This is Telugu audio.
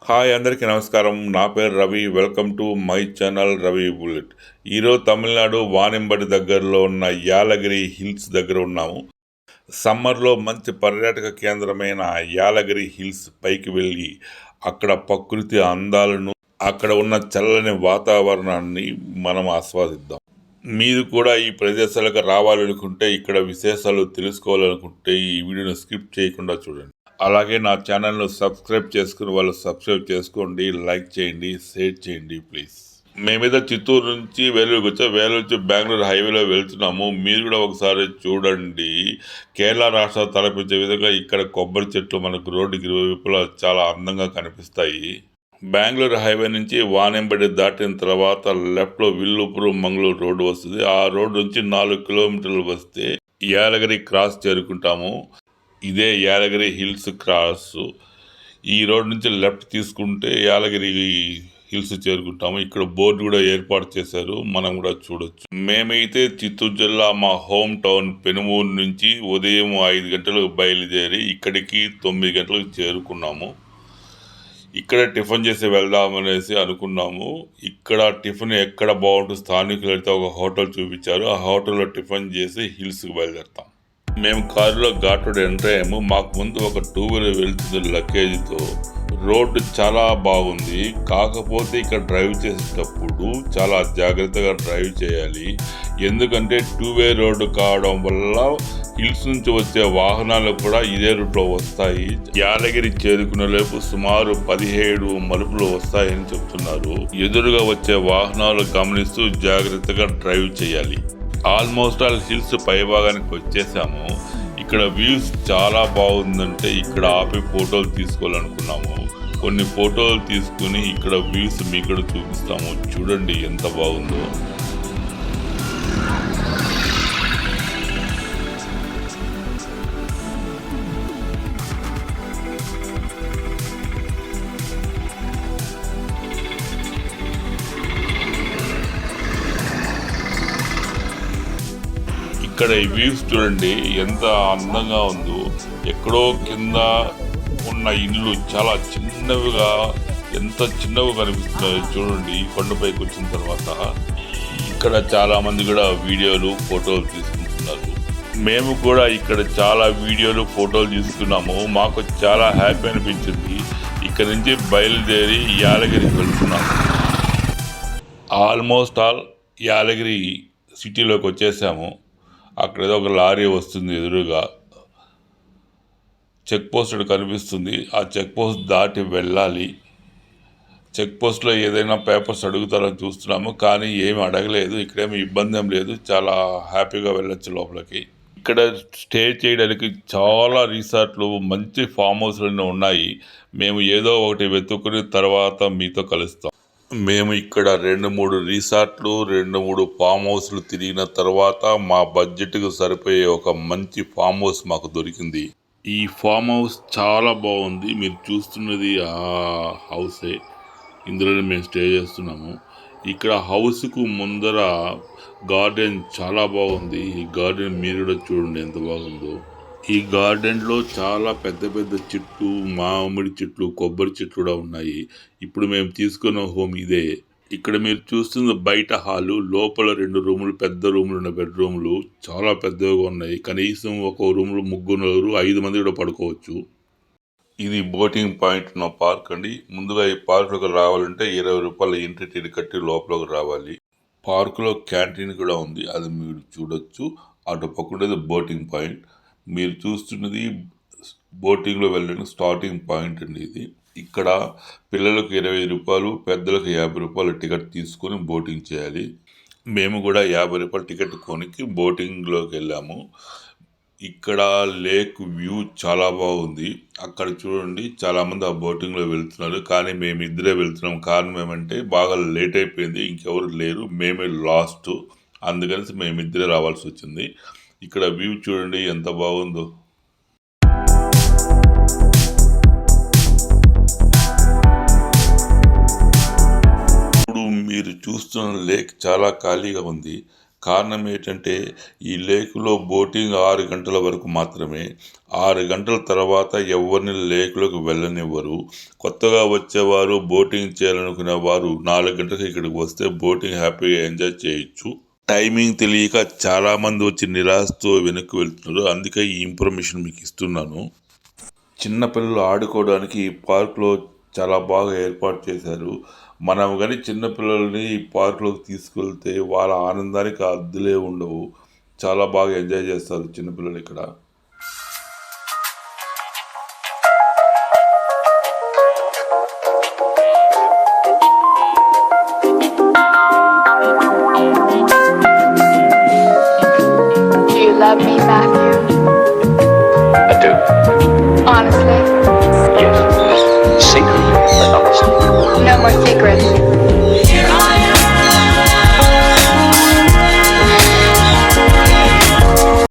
హాయ్ అందరికీ నమస్కారం. నా పేరు Ravi. Welcome to my channel Ravi bullet. ఈరోజు తమిళనాడు వానింబడి దగ్గరలో ఉన్న యాలగిరి హిల్స్ దగ్గర ఉన్నాము. సమ్మర్లో మంచి పర్యాటక కేంద్రమైన యాలగిరి హిల్స్ పైకి వెళ్ళి అక్కడ ప్రకృతి అందాలను, అక్కడ ఉన్న చల్లని వాతావరణాన్ని మనం ఆస్వాదిద్దాం. మీరు కూడా ఈ ప్రదేశాలకు రావాలనుకుంటే, ఇక్కడ విశేషాలు తెలుసుకోవాలనుకుంటే ఈ వీడియోని స్కిప్ చేయకుండా చూడండి. అలాగే నా ఛానల్ను సబ్స్క్రైబ్ చేసుకుని వాళ్ళు సబ్స్క్రైబ్ చేసుకోండి, లైక్ చేయండి, షేర్ చేయండి ప్లీజ్. మేమేదో చిత్తూరు నుంచి వేలూరుకి వచ్చాం. వేలూరు నుంచి బెంగళూరు హైవేలో వెళ్తున్నాము. మీరు కూడా ఒకసారి చూడండి. కేరళ రాష్ట్రం తలపించే విధంగా ఇక్కడ కొబ్బరి చెట్లు మనకు రోడ్డుకి ఇరువైపులా చాలా అందంగా కనిపిస్తాయి. బెంగళూరు హైవే నుంచి వానింబడి దాటిన తర్వాత లెఫ్ట్లో విల్లుపురం మంగళూరు రోడ్డు వస్తుంది. ఆ రోడ్డు నుంచి 4 కిలోమీటర్లు వస్తే యాలగిరి క్రాస్ చేరుకుంటాము. ఇదే యాలగిరి హిల్స్ క్రాస్. ఈ రోడ్ నుంచి లెఫ్ట్ తీసుకుంటే యాలగిరి హిల్స్ చేరుకుంటాము. ఇక్కడ బోర్డు కూడా ఏర్పాటు చేశారు, మనం కూడా చూడొచ్చు. మేమైతే చిత్తూరు జిల్లా మా హోమ్ టౌన్ పెనుమూరు నుంచి ఉదయం 5 గంటలకు బయలుదేరి ఇక్కడికి 9 గంటలకు చేరుకున్నాము. ఇక్కడ టిఫిన్ చేసి వెళ్దామనేసి అనుకున్నాము. ఇక్కడ టిఫిన్ ఎక్కడ బాగుంటుంది, స్థానికులు అయితే ఒక హోటల్ చూపించారు. ఆ హోటల్లో టిఫిన్ చేసి హిల్స్కి బయలుదేరుతాం. మేము కారులో ఘాట్ రోడ్ ఎంటర్ అయ్యాము. మాకు ముందు ఒక 2 వీలర్ వెళ్తుంది లగేజ్తో. రోడ్డు చాలా బాగుంది. కాకపోతే ఇక్కడ డ్రైవ్ చేసేటప్పుడు చాలా జాగ్రత్తగా డ్రైవ్ చేయాలి. ఎందుకంటే 2 వే రోడ్డు కావడం వల్ల హిల్స్ నుంచి వచ్చే వాహనాలు కూడా ఇదే రూట్లో వస్తాయి. యాలగిరి చేరుకునే లోపు సుమారు 17 మలుపులు వస్తాయని చెప్తున్నారు. ఎదురుగా వచ్చే వాహనాలు గమనిస్తూ జాగ్రత్తగా డ్రైవ్ చేయాలి. ఆల్మోస్ట్ ఆల్ హిల్స్ పైభాగానికి వచ్చేసాము. ఇక్కడ వ్యూస్ చాలా బాగుందంటే ఇక్కడ ఆపి ఫోటోలు తీసుకోవాలనుకున్నాము. కొన్ని ఫోటోలు తీసుకుని ఇక్కడ వ్యూస్ మీకు కూడా చూపిస్తాము. చూడండి ఎంత బాగుందో. ఇక్కడ ఈ వ్యూస్ చూడండి ఎంత అందంగా ఉందో. ఎక్కడో కింద ఉన్న ఇల్లు చాలా చిన్నవిగా, ఎంత చిన్నవి కనిపిస్తున్నాయో చూడండి కొండపైకి వచ్చిన తర్వాత. ఇక్కడ చాలా మంది కూడా వీడియోలు, ఫోటోలు తీసుకుంటున్నారు. మేము కూడా ఇక్కడ చాలా వీడియోలు, ఫోటోలు తీసుకున్నాము. మాకు చాలా హ్యాపీ అనిపించింది. ఇక్కడ నుంచి బయలుదేరి యాలగిరికి వెళ్తున్నాము. ఆల్మోస్ట్ ఆల్ యాలగిరి సిటీలోకి వచ్చేసాము. అక్కడ ఏదో ఒక లారీ వస్తుంది ఎదురుగా. చెక్ పోస్ట్ కనిపిస్తుంది. ఆ చెక్ పోస్ట్ దాటి వెళ్ళాలి. చెక్ పోస్ట్లో ఏదైనా పేపర్స్ అడుగుతారని చూస్తున్నాము, కానీ ఏమి అడగలేదు. ఇక్కడేమి ఇబ్బంది ఏం లేదు. చాలా హ్యాపీగా వెళ్ళొచ్చు లోపలికి. ఇక్కడ స్టే చేయడానికి చాలా రిసార్ట్లు, మంచి ఫామ్ హౌస్లు ఉన్నాయి. మేము ఏదో ఒకటి వెతుక్కుని తర్వాత మీతో కలుస్తాం. మేము ఇక్కడ 2-3 రిసార్ట్లు, 2-3 ఫామ్ హౌస్లు తిరిగిన తర్వాత మా బడ్జెట్కు సరిపోయే ఒక మంచి ఫామ్ హౌస్ మాకు దొరికింది. ఈ ఫామ్ హౌస్ చాలా బాగుంది. మీరు చూస్తున్నది ఆ హౌసే. ఇందులోనే మేము స్టే చేస్తున్నాము. ఇక్కడ హౌస్కు ముందర గార్డెన్ చాలా బాగుంది. ఈ గార్డెన్ మీరు కూడా చూడండి ఎంత బాగుందో. ఈ గార్డెన్లో చాలా పెద్ద పెద్ద చెట్లు, మామిడి చెట్లు, కొబ్బరి చెట్లు కూడా ఉన్నాయి. ఇప్పుడు మేము తీసుకున్న హోమ్ ఇదే. ఇక్కడ మీరు చూస్తున్న బయట హాలు, లోపల 2 రూములు, పెద్ద రూములు ఉన్న బెడ్రూమ్లు చాలా పెద్దగా ఉన్నాయి. కనీసం ఒక రూమ్లో 3-5 మంది కూడా పడుకోవచ్చు. ఇది బోటింగ్ పాయింట్ ఉన్న పార్క్ అండి. ముందుగా ఈ పార్కులకు రావాలంటే 20 రూపాయల ఎంట్రీ టికెట్ కట్టి లోపలికి రావాలి. పార్కులో క్యాంటీన్ కూడా ఉంది, అది మీరు చూడొచ్చు. అటు పక్కన బోటింగ్ పాయింట్. మీరు చూస్తున్నది బోటింగ్లో వెళ్ళడానికి స్టార్టింగ్ పాయింట్ అండి ఇది. ఇక్కడ పిల్లలకు 20 రూపాయలు, పెద్దలకు 50 రూపాయలు టికెట్ తీసుకొని బోటింగ్ చేయాలి. మేము కూడా 50 రూపాయల టికెట్ కొనికి బోటింగ్లోకి వెళ్ళాము. ఇక్కడ లేక్ వ్యూ చాలా బాగుంది. అక్కడ చూడండి చాలామంది ఆ బోటింగ్లో వెళ్తున్నారు, కానీ మేము ఇద్దరే వెళ్తున్నాం. కారణం ఏమంటే బాగా లేట్ అయిపోయింది, ఇంకెవరు లేరు, మేమే లాస్ట్. అందుకని మేమిద్దరే రావాల్సి వచ్చింది. ఇక్కడ వ్యూ చూడండి ఎంత బాగుందో. ఇప్పుడు మీరు చూస్తున్న లేక్ చాలా ఖాళీగా ఉంది, కారణం ఏంటంటే ఈ లేకులో బోటింగ్ 6 గంటల వరకు మాత్రమే. 6 గంటల తర్వాత ఎవరిని లేకులోకి వెళ్ళనివ్వరు. కొత్తగా వచ్చేవారు, బోటింగ్ చేయాలనుకునే వారు 4 గంటలకు ఇక్కడికి వస్తే బోటింగ్ హ్యాపీగా ఎంజాయ్ చేయొచ్చు. టైమింగ్ తెలియక చాలామంది వచ్చి నిరాశతో వెనక్కి వెళ్తున్నారు. అందుకే ఈ ఇన్ఫర్మేషన్ మీకు ఇస్తున్నాను. చిన్నపిల్లలు ఆడుకోవడానికి ఈ పార్క్లో చాలా బాగా ఏర్పాటు చేశారు. మనం కానీ చిన్నపిల్లల్ని ఈ పార్క్లోకి తీసుకెళ్తే వాళ్ళ ఆనందానికి హద్దులే ఉండవు. చాలా బాగా ఎంజాయ్ చేస్తారు చిన్నపిల్లలు ఇక్కడ. Do you love me, Matthew? I do. Honestly? Yes. Secret, but honest. No more secrets.